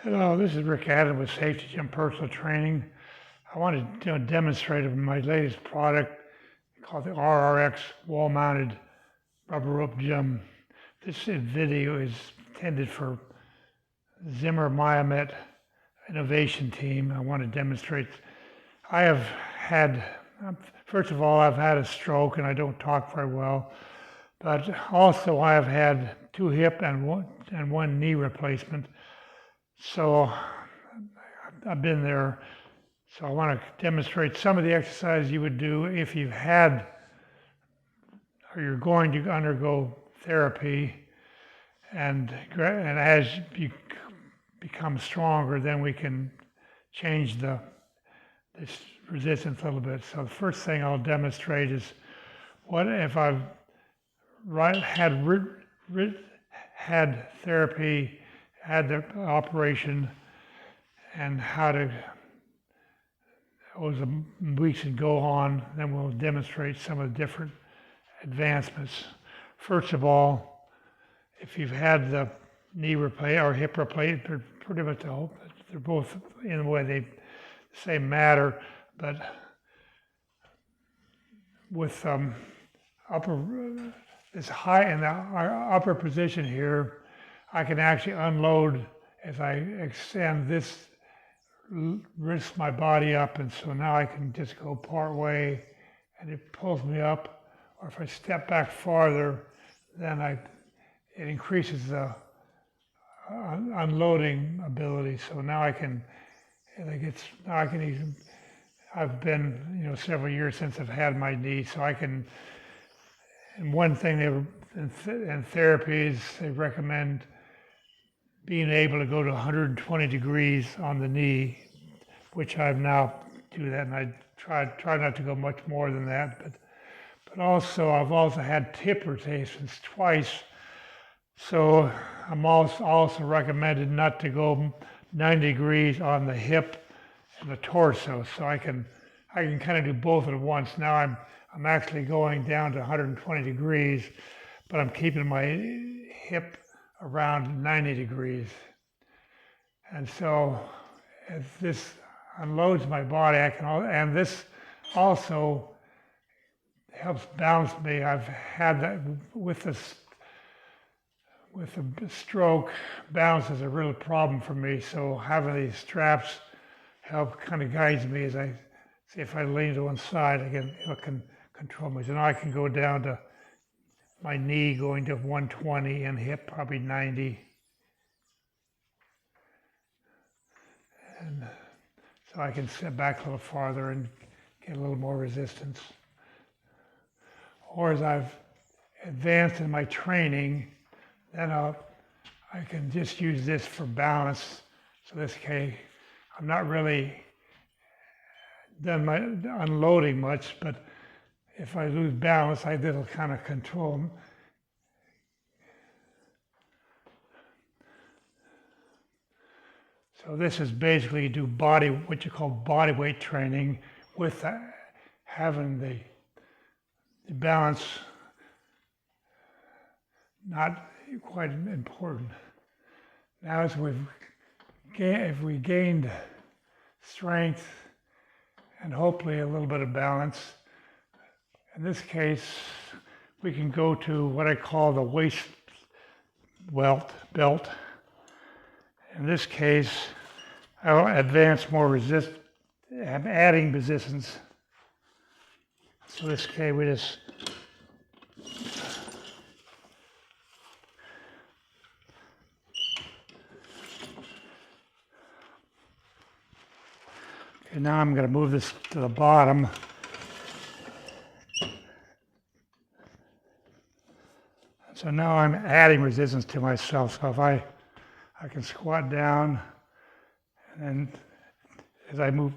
Hello, this is Rick Adam with Safety Gym Personal Training. I want to demonstrate my latest product called the RRX Wall-Mounted Rubber Rope Gym. This video is intended for Zimmer Myomet Innovation Team. I want to demonstrate. I have had, first of all, I've had a stroke and I don't talk very well, but also I have had 2 hip and one knee replacement. So I've been there. So I want to demonstrate some of the exercises you would do if you've had or you're going to undergo therapy, and as you become stronger, then we can change this resistance a little bit. So the first thing I'll demonstrate is what if I've had therapy, had the operation, and how to, those weeks that go on, then we'll demonstrate some of the different advancements. First of all, if you've had the knee replacement or hip replacement, they're pretty much they're both in a way the same matter, but with this high in the upper position here, I can actually unload as I extend this, wrist my body up, and so now I can just go part way and it pulls me up, or if I step back farther, then it increases the unloading ability. So now I can, I've been, several years since I've had my knee, so I can, and one thing in therapy is they recommend being able to go to 120 degrees on the knee, which I've now do that, and I try not to go much more than that. But also I've also had hip rotations twice, so I'm also recommended not to go 90 degrees on the hip and the torso. So I can kind of do both at once. Now I'm actually going down to 120 degrees, but I'm keeping my hip around 90 degrees. And so as this unloads my body, and this also helps balance me. I've had that with the stroke, balance is a real problem for me. So having these straps kind of guides me as I see if I lean to one side, it can control me. So now I can go down to my knee going to 120 and hip probably 90. And so I can sit back a little farther and get a little more resistance. Or as I've advanced in my training, then I can just use this for balance. So this case, I'm not really done my unloading much, but if I lose balance, it'll kind of control them. So this is basically what you call body weight training with having the balance not quite important. Now as if we gained strength and hopefully a little bit of balance, in this case, we can go to what I call the waist belt. In this case, I'll advance more I'm adding resistance. So this case, we just okay, now I'm going to move this to the bottom. So now I'm adding resistance to myself. So if I can squat down, and then as I move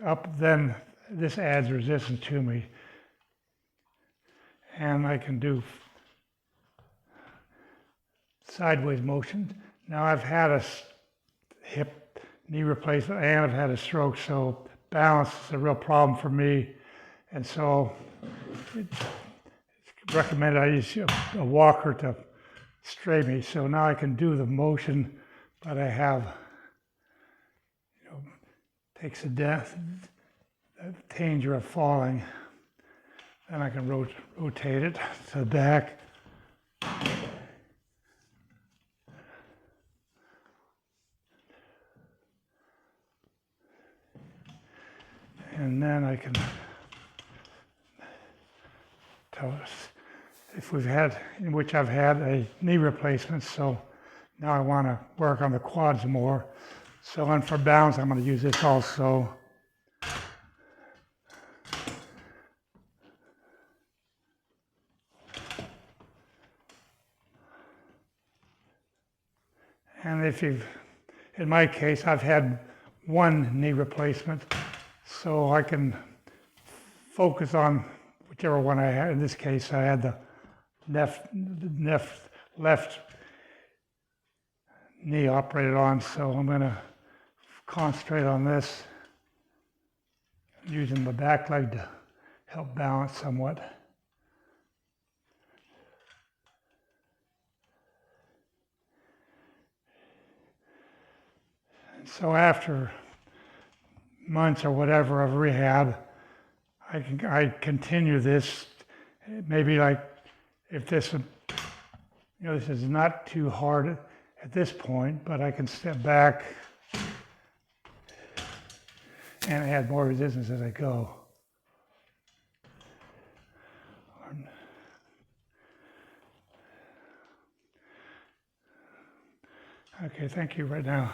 up, then this adds resistance to me. And I can do sideways motion. Now I've had a hip knee replacement and I've had a stroke, so balance is a real problem for me. And so it's recommended I use a walker to straighten me. So now I can do the motion, but I have, takes the danger of falling. Then I can rotate it to the back. And then I can tell us if we've had, in which I've had a knee replacement, so now I want to work on the quads more. So, and for balance, I'm going to use this also. And if you've, in my case, I've had one knee replacement, so I can focus on whichever one I had. In this case, I had the left knee operated on, so I'm going to concentrate on this, using the back leg to help balance somewhat. And so after months or whatever of rehab, I continue this. Maybe like if this, this is not too hard at this point, but I can step back and add more resistance as I go. Okay, thank you right now.